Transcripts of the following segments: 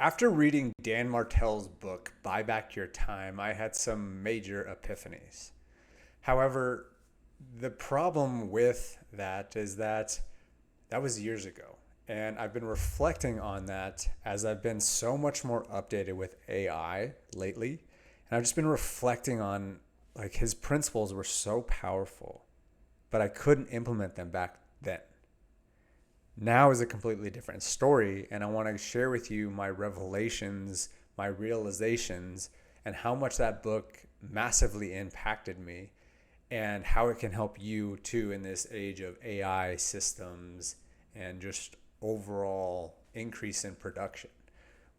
After reading Dan Martell's book, Buy Back Your Time, I had some major epiphanies. However, the problem with that is that that was years ago. And I've been reflecting on that as I've been so much more updated with AI lately. And I've just been reflecting on like his principles were so powerful, but I couldn't implement them back then. Now is a completely different story, and I want to share with you my revelations, my realizations, and how much that book massively impacted me, and how it can help you too in this age of AI systems and just overall increase in production.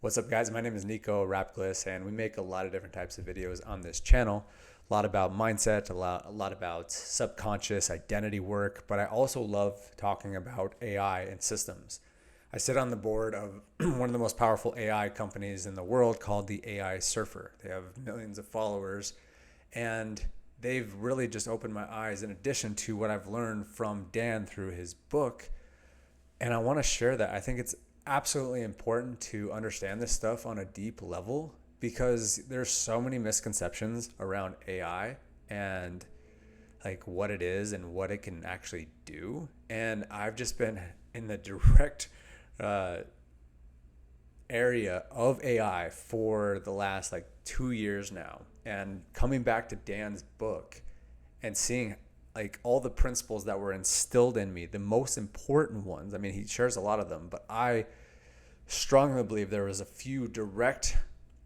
What's up, guys? My name is Nico Rapklis, and we make a lot of different types of videos on this channel. A lot about mindset, a lot about subconscious identity work, but I also love talking about AI and systems. I sit on the board of one of the most powerful AI companies in the world called the AI Surfer. They have millions of followers, and they've really just opened my eyes in addition to what I've learned from Dan through his book. And I want to share that. I think it's absolutely important to understand this stuff on a deep level because there's so many misconceptions around AI and like what it is and what it can actually do. And I've just been in the direct area of AI for the last like 2 years now, and coming back to Dan's book and seeing like all the principles that were instilled in me, the most important ones. I mean, he shares a lot of them, but I strongly believe there was a few direct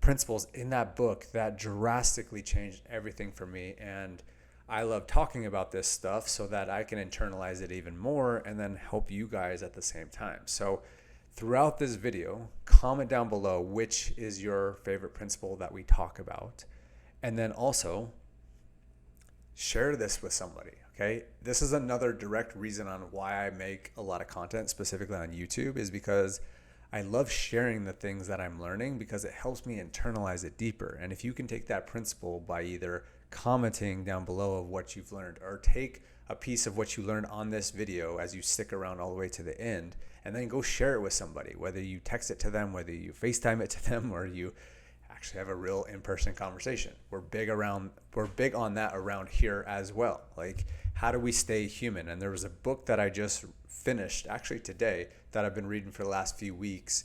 principles in that book that drastically changed everything for me. And I love talking about this stuff so that I can internalize it even more and then help you guys at the same time. So throughout this video, comment down below which is your favorite principle that we talk about. And then also share this with somebody, okay? This is another direct reason on why I make a lot of content specifically on YouTube, is because I love sharing the things that I'm learning because it helps me internalize it deeper. And if you can take that principle by either commenting down below of what you've learned, or take a piece of what you learned on this video as you stick around all the way to the end, and then go share it with somebody, whether you text it to them, whether you FaceTime it to them, or you actually have a real in-person conversation. We're big on that around here as well. Like, how do we stay human? And there was a book that I just finished actually today that I've been reading for the last few weeks,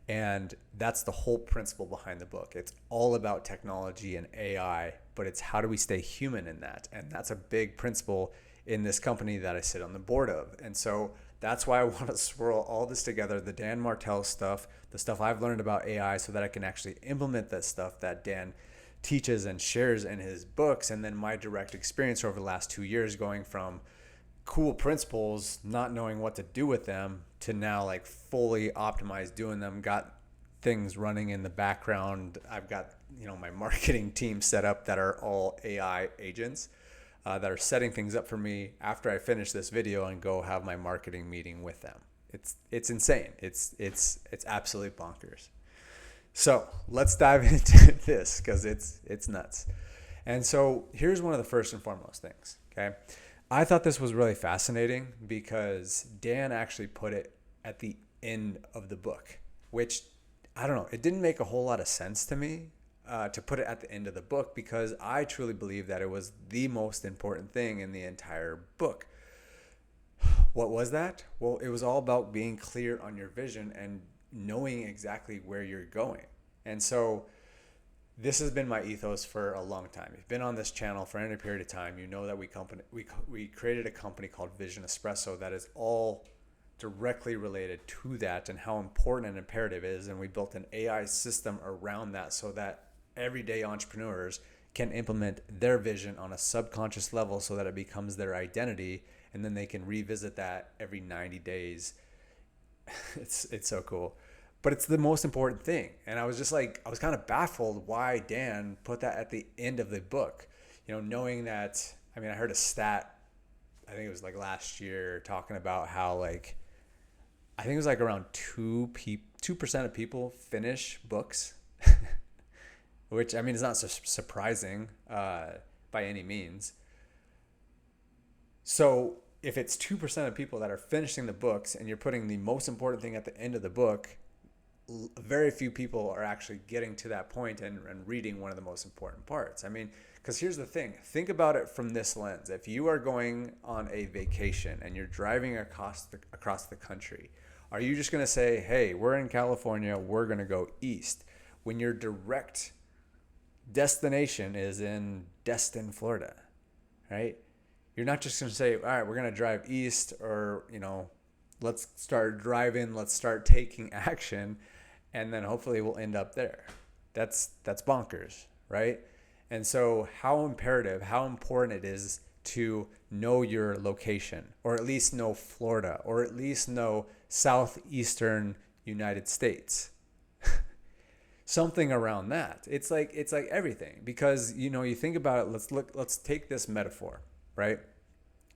and that's the whole principle behind the book. It's all about technology and AI, but it's how do we stay human in that? And that's a big principle in this company that I sit on the board of. And so that's why I want to swirl all this together, the Dan Martell stuff, the stuff I've learned about AI, so that I can actually implement that stuff that Dan teaches and shares in his books, and then my direct experience over the last 2 years going from cool principles, not knowing what to do with them, to now like fully optimized doing them, got things running in the background. I've got, my marketing team set up that are all AI agents that are setting things up for me after I finish this video and go have my marketing meeting with them. It's insane. It's absolutely bonkers. So let's dive into this because it's nuts. And so here's one of the first and foremost things, okay? I thought this was really fascinating because Dan actually put it at the end of the book, which, I don't know, it didn't make a whole lot of sense to me to put it at the end of the book, because I truly believe that it was the most important thing in the entire book. What was that? Well, it was all about being clear on your vision and knowing exactly where you're going. And so this has been my ethos for a long time. If you've been on this channel for any period of time, you know that we created a company called Vision Espresso that is all directly related to that and how important and imperative it is. And we built an AI system around that so that everyday entrepreneurs can implement their vision on a subconscious level so that it becomes their identity, and then they can revisit that every 90 days. It's so cool. But it's the most important thing. And I was just like, I was kind of baffled why Dan put that at the end of the book. Knowing that, I heard a stat, I think it was like last year, talking about how like, I think it was like around 2% of people finish books, which is not so surprising by any means. So if it's 2% of people that are finishing the books and you're putting the most important thing at the end of the book, very few people are actually getting to that point and reading one of the most important parts. I mean, because here's the thing, think about it from this lens. If you are going on a vacation and you're driving across the country, are you just going to say, hey, we're in California, we're going to go east, when your direct destination is in Destin, Florida, right? You're not just going to say, all right, we're going to drive east, or, let's start driving, let's start taking action, and then hopefully we'll end up there. That's bonkers, right? And so how important it is to know your location, or at least know Florida, or at least know southeastern United States. Something around that. It's like everything, because you think about it. Let's take this metaphor, right?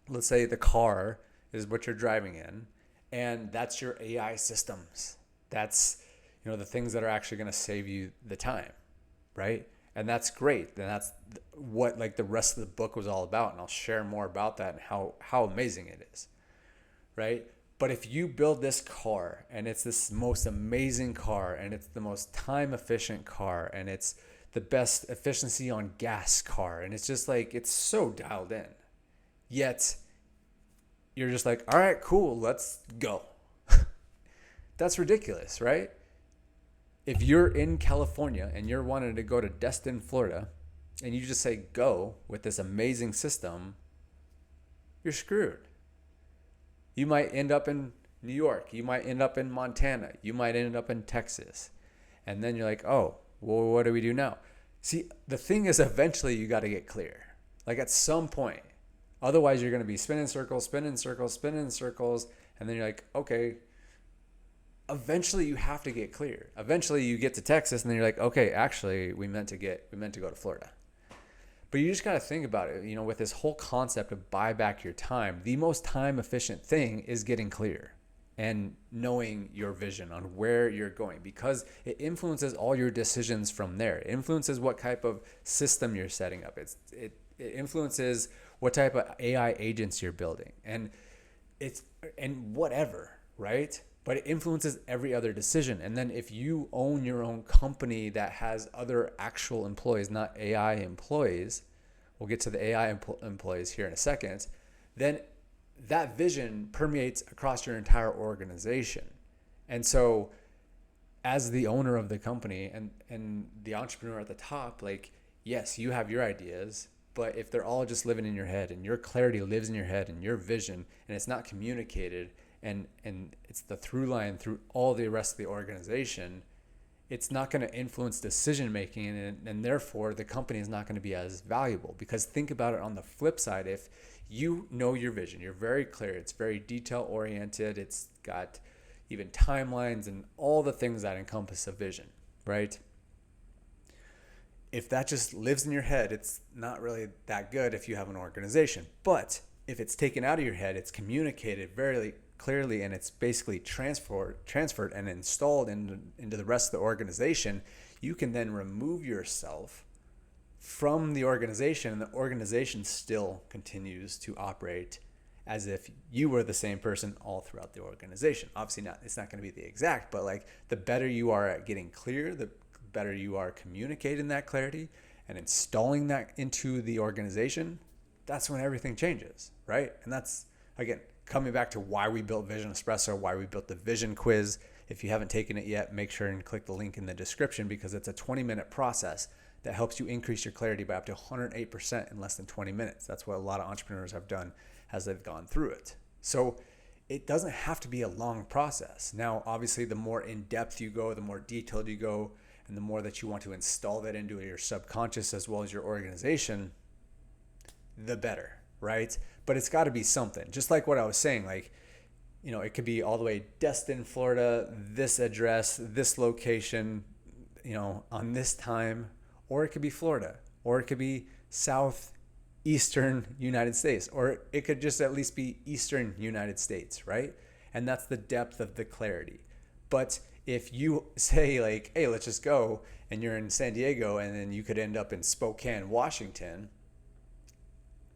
Let's say the car is what you're driving in, and that's your AI systems. That's the things that are actually going to save you the time, right? And that's great. And that's what the rest of the book was all about, and I'll share more about that and how amazing it is, right? But if you build this car, and it's this most amazing car, and it's the most time efficient car, and it's the best efficiency on gas car, and it's just it's so dialed in, yet you're just like, all right, cool, let's go. That's ridiculous, right? If you're in California and you're wanting to go to Destin, Florida, and you just say go with this amazing system, you're screwed. You might end up in New York. You might end up in Montana. You might end up in Texas. And then you're like, oh, well, what do we do now? See, the thing is, eventually you got to get clear. At some point. Otherwise, you're going to be spinning circles. And then you're like, okay. Eventually you have to get clear. Eventually you get to Texas, and then you're like, okay, actually we meant to go to Florida. But you just got to think about it, with this whole concept of buy back your time. The most time efficient thing is getting clear and knowing your vision on where you're going, because it influences all your decisions from there. It influences what type of system you're setting up. It influences what type of AI agents you're building, and whatever, right? But it influences every other decision. And then if you own your own company that has other actual employees, not AI employees, we'll get to the AI employees here in a second, then that vision permeates across your entire organization. And so as the owner of the company and the entrepreneur at the top, yes, you have your ideas, but if they're all just living in your head, and your clarity lives in your head, and your vision, and it's not communicated, and it's the through line through all the rest of the organization, it's not going to influence decision making, and therefore the company is not going to be as valuable. Because think about it on the flip side. If you know your vision, you're very clear, it's very detail oriented, it's got even timelines and all the things that encompass a vision, right? If that just lives in your head, it's not really that good if you have an organization. But if it's taken out of your head, it's communicated very clearly, and it's basically transferred and installed into the rest of the organization, you can then remove yourself from the organization, and the organization still continues to operate as if you were the same person all throughout the organization. Obviously it's not going to be the exact, but the better you are at getting clear, the better you are communicating that clarity and installing that into the organization, that's when everything changes, right? And that's, again, coming back to why we built Vision Espresso, why we built the Vision Quiz. If you haven't taken it yet, make sure and click the link in the description, because it's a 20-minute process that helps you increase your clarity by up to 108% in less than 20 minutes. That's what a lot of entrepreneurs have done as they've gone through it. So it doesn't have to be a long process. Now, obviously, the more in-depth you go, the more detailed you go, and the more that you want to install that into your subconscious as well as your organization, the better, right? But it's got to be something. Just like what I was saying, it could be all the way Destin, Florida, this address, this location, on this time, or it could be Florida, or it could be southeastern United States, or it could just at least be Eastern United States, right? And that's the depth of the clarity. But if you say hey, let's just go, and you're in San Diego, and then you could end up in Spokane, Washington,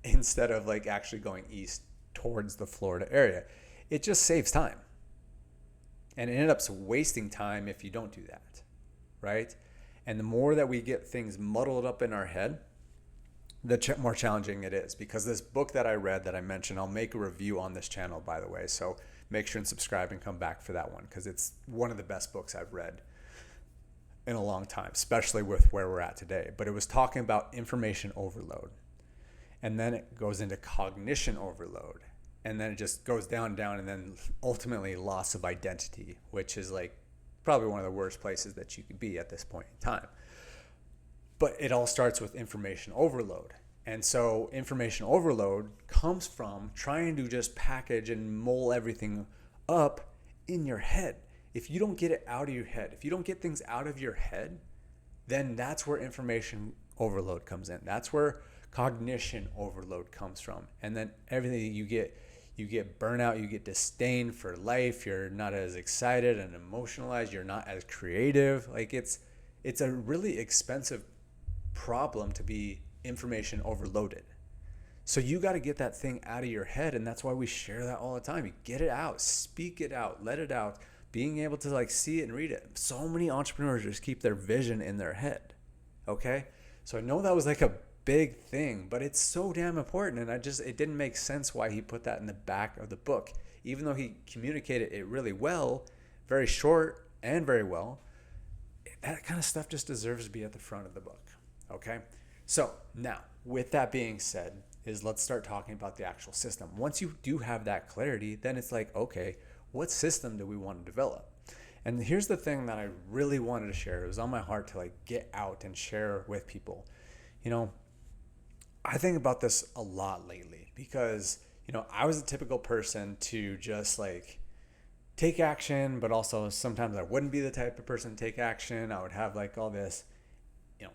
instead of actually going east towards the Florida area, it just saves time. And it ends up wasting time if you don't do that, right? And the more that we get things muddled up in our head, the more challenging it is. Because this book that I read that I mentioned, I'll make a review on this channel, by the way. So make sure and subscribe and come back for that one, because it's one of the best books I've read in a long time, especially with where we're at today. But it was talking about information overload. And then it goes into cognition overload. And then it just goes down, and then ultimately loss of identity, which is like probably one of the worst places that you could be at this point in time. But it all starts with information overload. And so information overload comes from trying to just package and mull everything up in your head. If you don't get it out of your head, if you don't get things out of your head, then that's where information overload comes in. That's where cognition overload comes from. And then everything you get burnout, you get disdain for life, you're not as excited and emotionalized, you're not as creative. Like it's a really expensive problem to be information overloaded. So you got to get that thing out of your head, and that's why we share that all the time. You get it out, speak it out, let it out, being able to like see it and read it. So many entrepreneurs just keep their vision in their head. Okay? So I know that was like a big thing, but it's so damn important, and it didn't make sense why he put that in the back of the book, even though he communicated it really well, very short and very well. That kind of stuff just deserves to be at the front of the book. Okay, so now with that being said, let's start talking about the actual system. Once you do have that clarity, then it's like, okay, what system do we want to develop? And here's the thing that I really wanted to share. It was on my heart to like get out and share with people. I think about this a lot lately because, I was a typical person to just like take action, but also sometimes I wouldn't be the type of person to take action. I would have like all this,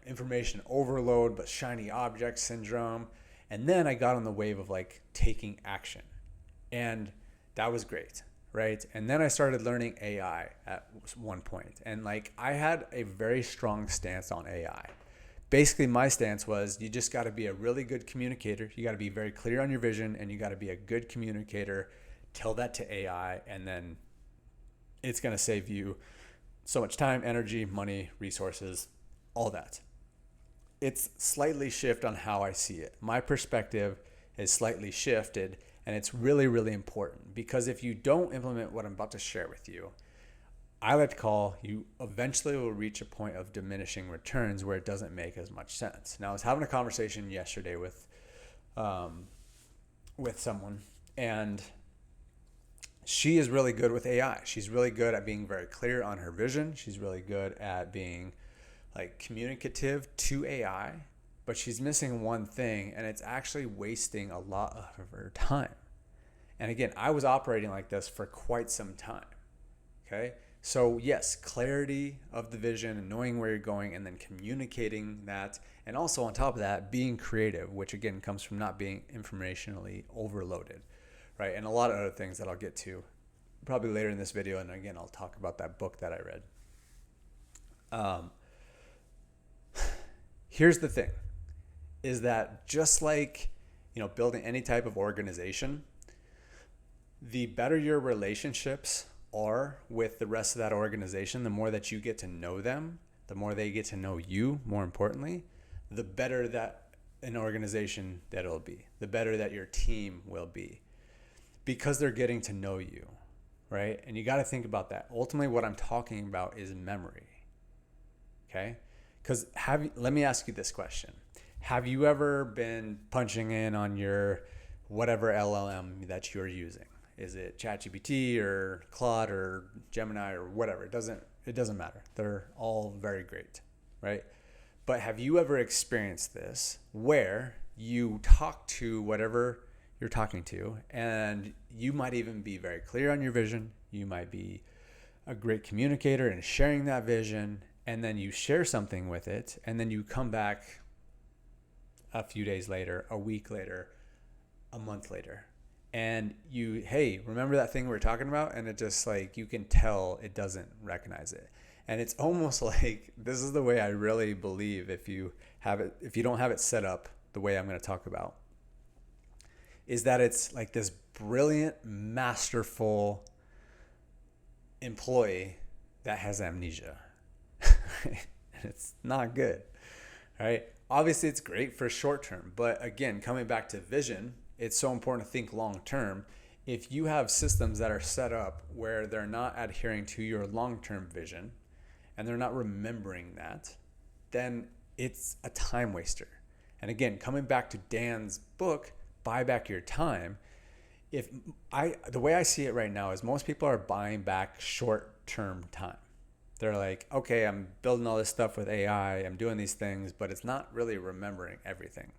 information overload, but shiny object syndrome. And then I got on the wave of like taking action, and that was great. Right. And then I started learning AI at one point. And like I had a very strong stance on AI. Basically, my stance was you just got to be a really good communicator. You got to be very clear on your vision, and you got to be a good communicator. Tell that to AI, and then it's going to save you so much time, energy, money, resources, all that. It's slightly shift on how I see it. My perspective is slightly shifted, and it's really, really important because if you don't implement what I'm about to share with you, I like to call you eventually will reach a point of diminishing returns where it doesn't make as much sense. Now, I was having a conversation yesterday with someone, and she is really good with AI. She's really good at being very clear on her vision. She's really good at being like communicative to AI, but she's missing one thing, and it's actually wasting a lot of her time. And again, I was operating like this for quite some time. Okay. So yes, clarity of the vision and knowing where you're going and then communicating that. And also on top of that, being creative, which again comes from not being informationally overloaded, right? And a lot of other things that I'll get to probably later in this video. And again, I'll talk about that book that I read. Here's the thing, is that just like, building any type of organization, the better your relationships are with the rest of that organization, the more that you get to know them, the more they get to know you, more importantly, the better that an organization that it'll be, the better that your team will be, because they're getting to know you, right? And you got to think about that. Ultimately, what I'm talking about is memory, okay? Because let me ask you this question. Have you ever been punching in on your whatever LLM that you're using? Is it ChatGPT or Claude or Gemini or whatever? It doesn't matter. They're all very great, right? But have you ever experienced this where you talk to whatever you're talking to, and you might even be very clear on your vision. You might be a great communicator and sharing that vision, and then you share something with it, and then you come back a few days later, a week later, a month later, and hey, remember that thing we were talking about? And it just like, you can tell it doesn't recognize it. And it's almost like, this is the way I really believe if you don't have it set up the way I'm going to talk about, is that it's like this brilliant, masterful employee that has amnesia. It's not good, right? Obviously, it's great for short term, but again, coming back to vision, it's so important to think long term. If you have systems that are set up where they're not adhering to your long term vision and they're not remembering that, then it's a time waster. And again, coming back to Dan's book, Buy Back Your Time, the way I see it right now is most people are buying back short-term time. They're like, okay, I'm building all this stuff with AI, I'm doing these things, but it's not really remembering everything.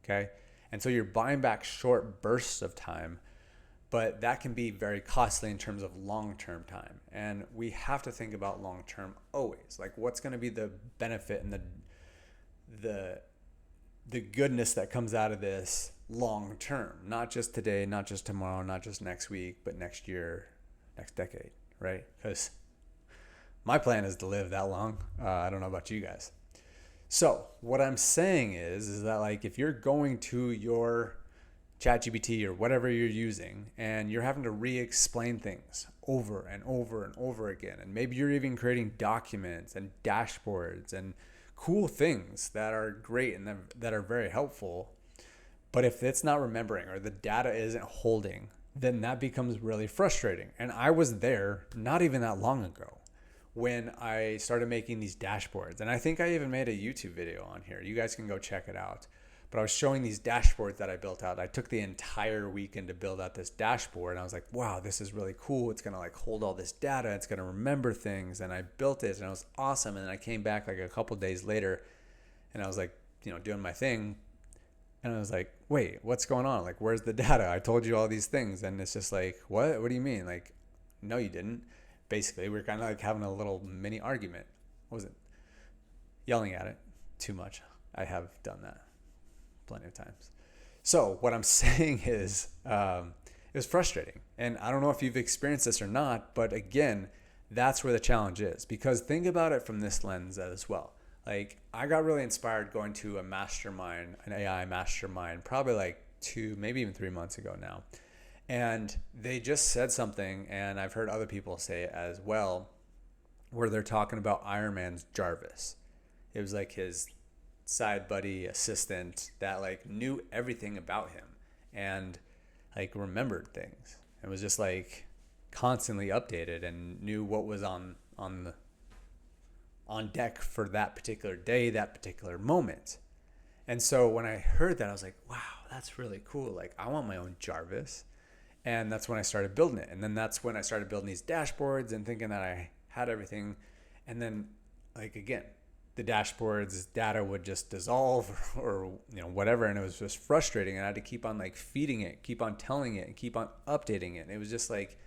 Okay? And so you're buying back short bursts of time, but that can be very costly in terms of long-term time. And we have to think about long-term always. Like, what's going to be the benefit and the goodness that comes out of this long term, not just today, not just tomorrow, not just next week, but next year, next decade, right? Because my plan is to live that long. I don't know about you guys. So what I'm saying is that, like, if you're going to your ChatGPT or whatever you're using and you're having to re-explain things over and over and over again, and maybe you're even creating documents and dashboards and cool things that are great and that are very helpful, but if it's not remembering or the data isn't holding, then that becomes really frustrating. And I was there not even that long ago when I started making these dashboards. And I think I even made a YouTube video on here. You guys can go check it out. But I was showing these dashboards that I built out. I took the entire weekend to build out this dashboard. And I was like, wow, this is really cool. It's going to like hold all this data. It's going to remember things. And I built it and it was awesome. And then I came back like a couple days later and I was like, doing my thing. And I was like, wait, what's going on? Like, where's the data? I told you all these things. And it's just like, what? What do you mean? Like, no, you didn't. Basically, we were kind of like having a little mini argument. I wasn't yelling at it too much. I have done that plenty of times. So what I'm saying is it was frustrating. And I don't know if you've experienced this or not, but again, that's where the challenge is. Because think about it from this lens as well. Like, I got really inspired going to a mastermind, an AI mastermind, probably like 2, maybe even 3 months ago now. And they just said something, and I've heard other people say it as well, where they're talking about Iron Man's Jarvis. It was like his side buddy assistant that like knew everything about him and like remembered things. It was just like constantly updated and knew what was on deck for that particular day, that particular moment. And so when I heard that, I was like, wow, that's really cool. Like, I want my own Jarvis. And that's when I started building it. And then that's when I started building these dashboards and thinking that I had everything. And then, like, again, the dashboards data would just dissolve or whatever. And it was just frustrating. And I had to keep on like feeding it, keep on telling it, and keep on updating it. And it was just like,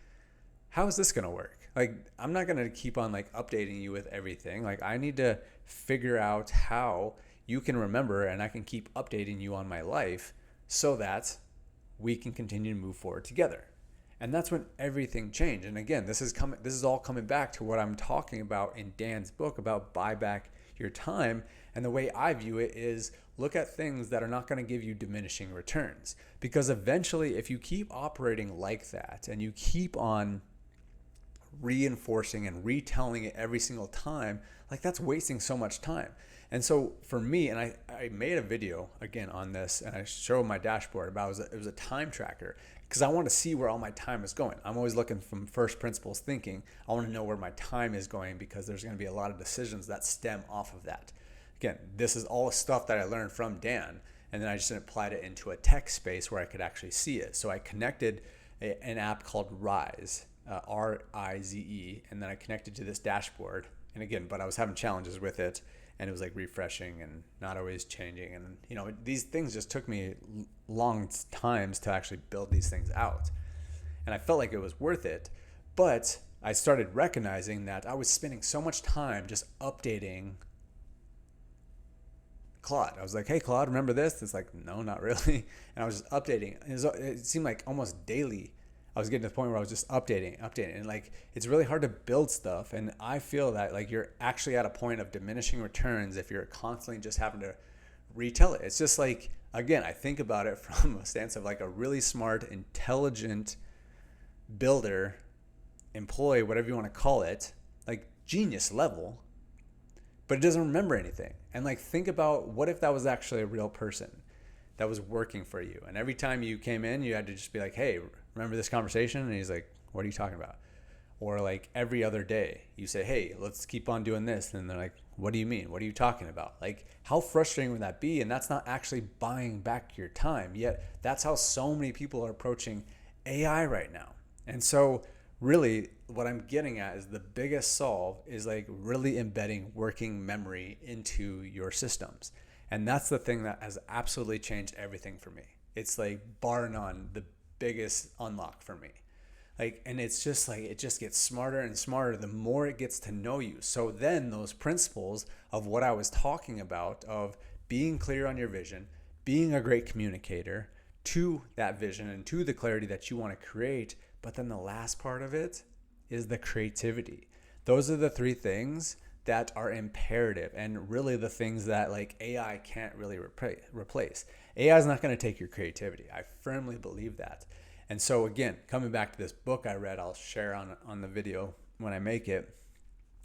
how is this going to work? Like, I'm not going to keep on like updating you with everything. Like, I need to figure out how you can remember and I can keep updating you on my life so that we can continue to move forward together. And that's when everything changed. And again, this is all coming back to what I'm talking about in Dan's book about buy back your time. And the way I view it is look at things that are not going to give you diminishing returns. Because eventually, if you keep operating like that and you keep on reinforcing and retelling it every single time, like, that's wasting so much time. And so for me, and I made a video again on this and I showed my dashboard about it was a time tracker because I want to see where all my time is going. I'm always looking from first principles thinking. I want to know where my time is going because there's going to be a lot of decisions that stem off of that. Again, this is all stuff that I learned from Dan, and then I just applied it into a tech space where I could actually see it. So I connected an app called Rise, R-I-Z-E, and then I connected to this dashboard. And again, but I was having challenges with it. And it was like refreshing and not always changing. And, these things just took me long times to actually build these things out. And I felt like it was worth it. But I started recognizing that I was spending so much time just updating Claude. I was like, hey, Claude, remember this? It's like, no, not really. And I was just updating. It seemed like almost daily I was getting to the point where I was just updating. And like, it's really hard to build stuff. And I feel that like you're actually at a point of diminishing returns if you're constantly just having to retell it. It's just like, again, I think about it from a stance of like a really smart, intelligent builder employee, whatever you want to call it, like genius level, but it doesn't remember anything. And like, think about what if that was actually a real person that was working for you. And every time you came in, you had to just be like, hey, remember this conversation? And he's like, what are you talking about? Or like every other day you say, hey, let's keep on doing this. And they're like, what do you mean? What are you talking about? Like, how frustrating would that be? And that's not actually buying back your time. Yet that's how so many people are approaching AI right now. And so really what I'm getting at is the biggest solve is like really embedding working memory into your systems. And that's the thing that has absolutely changed everything for me. It's like bar none the biggest unlock for me. Like, and it's just like, it just gets smarter and smarter the more it gets to know you. So then those principles of what I was talking about, of being clear on your vision, being a great communicator to that vision and to the clarity that you want to create. But then the last part of it is the creativity. Those are the three things that are imperative, and really the things that like AI can't really replace. AI is not going to take your creativity. I firmly believe that. And so again, coming back to this book I read, I'll share on the video when I make it,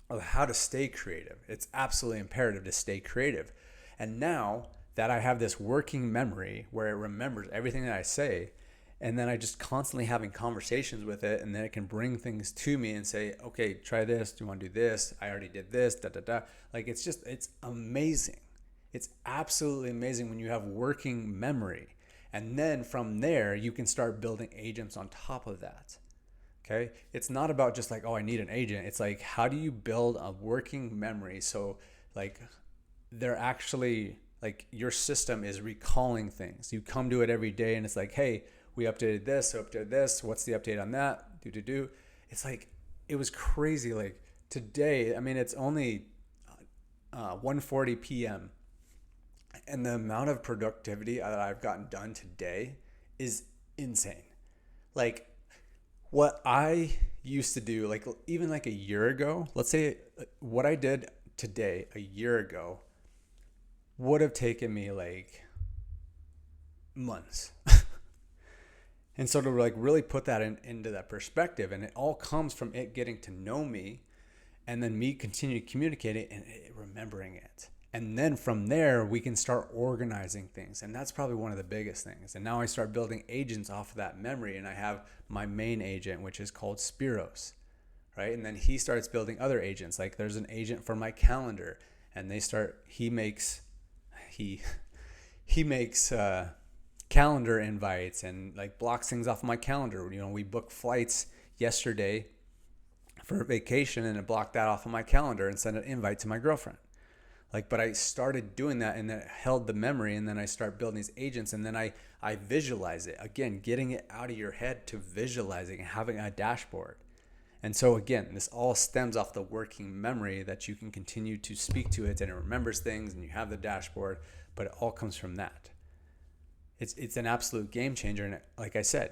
of how to stay creative. It's absolutely imperative to stay creative. And now that I have this working memory where it remembers everything that I say, and then I just constantly having conversations with it, and then it can bring things to me and say, okay, try this. Do you want to do this? I already did this, da, da, da. Like, it's amazing. It's absolutely amazing when you have working memory. And then from there, you can start building agents on top of that. Okay. It's not about just like, oh, I need an agent. It's like, how do you build a working memory? So like, they're actually like, your system is recalling things. You come to it every day and it's like, hey, we updated this, what's the update on that? It's like, it was crazy. Like today, I mean, it's only 1:40 p.m. and the amount of productivity that I've gotten done today is insane. Like, what I used to do, like even like a year ago, let's say what I did today a year ago would have taken me like months. And so to like really put that into that perspective, and it all comes from it getting to know me, and then me continue communicating and remembering it. And then from there, we can start organizing things. And that's probably one of the biggest things. And now I start building agents off of that memory. And I have my main agent, which is called Spiros, right? And then he starts building other agents. Like there's an agent for my calendar, and he makes calendar invites and like blocks things off my calendar. You know, we booked flights yesterday for vacation, and it blocked that off of my calendar and sent an invite to my girlfriend. Like, but I started doing that, and then it held the memory, and then I start building these agents, and then I visualize it. Again, getting it out of your head to visualizing and having a dashboard. And so again, this all stems off the working memory that you can continue to speak to it, and it remembers things, and you have the dashboard, but it all comes from that. It's an absolute game changer. And like I said,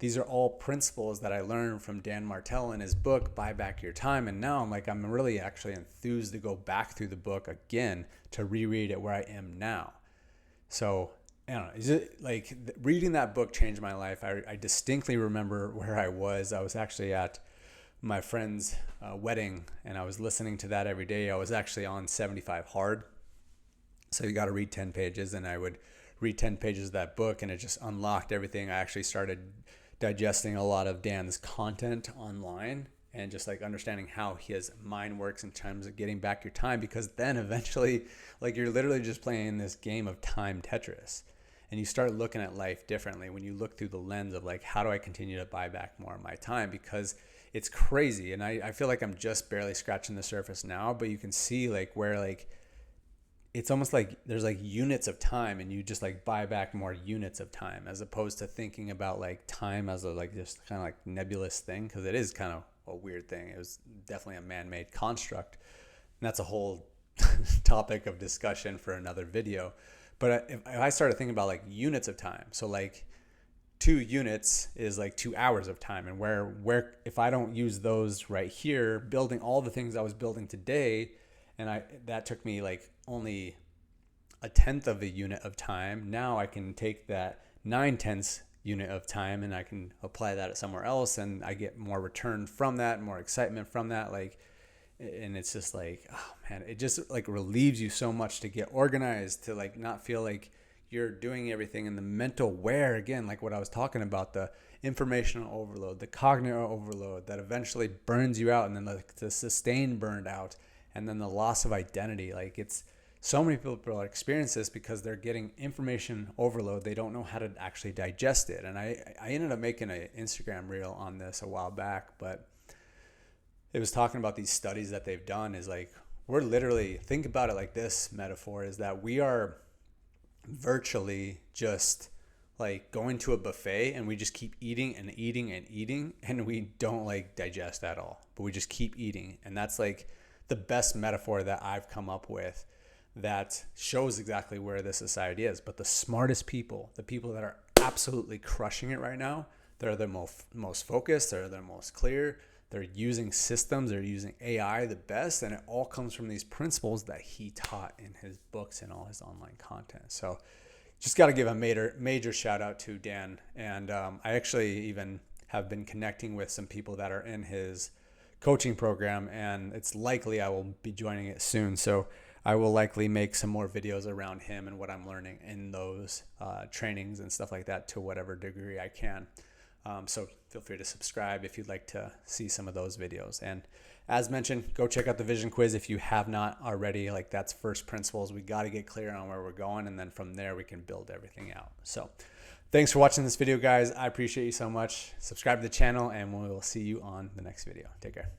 these are all principles that I learned from Dan Martell in his book, Buy Back Your Time. And now I'm really actually enthused to go back through the book again to reread it where I am now. So, I don't know, is it like reading that book changed my life? I distinctly remember where I was. I was actually at my friend's wedding, and I was listening to that every day. I was actually on 75 hard. So you got to read 10 pages, and I would read 10 pages of that book, and it just unlocked everything. I actually started digesting a lot of Dan's content online, and just like understanding how his mind works in terms of getting back your time, because then eventually like you're literally just playing this game of time Tetris, and you start looking at life differently when you look through the lens of like, how do I continue to buy back more of my time? Because it's crazy, and I feel like I'm just barely scratching the surface now, but you can see like where like it's almost like there's like units of time, and you just like buy back more units of time, as opposed to thinking about like time as a like just kind of like nebulous thing, because it is kind of a weird thing. It was definitely a man-made construct, and that's a whole topic of discussion for another video. But if I started thinking about like units of time, so like 2 units is like 2 hours of time, and where if I don't use those right here, building all the things I was building today, and that took me like only 1/10 of a unit of time. Now I can take that 9/10 unit of time, and I can apply that somewhere else, and I get more return from that, more excitement from that. Like, and it's just like, oh man, it just like relieves you so much to get organized, to like not feel like you're doing everything, in the mental wear, again, like what I was talking about, the informational overload, the cognitive overload that eventually burns you out, and then the sustained burned out, and then the loss of identity. Like, it's so many people experience this because they're getting information overload. They don't know how to actually digest it. And I ended up making an Instagram reel on this a while back, but it was talking about these studies that they've done. Is like, we're literally, think about it like this metaphor, is that we are virtually just like going to a buffet, and we just keep eating and eating and eating, and we don't like digest at all, but we just keep eating. And that's like the best metaphor that I've come up with that shows exactly where this society is. But the smartest people, the people that are absolutely crushing it right now, they're the most focused, they're the most clear, they're using systems, they're using AI the best, and it all comes from these principles that he taught in his books and all his online content. So just got to give a major shout out to Dan. And I actually even have been connecting with some people that are in his coaching program, and it's likely I will be joining it soon. So I will likely make some more videos around him and what I'm learning in those trainings and stuff like that, to whatever degree I can. So feel free to subscribe if you'd like to see some of those videos. And as mentioned, go check out the vision quiz if you have not already. Like, that's first principles. We got to get clear on where we're going, and then from there we can build everything out. So thanks for watching this video, guys. I appreciate you so much. Subscribe to the channel, and we will see you on the next video. Take care.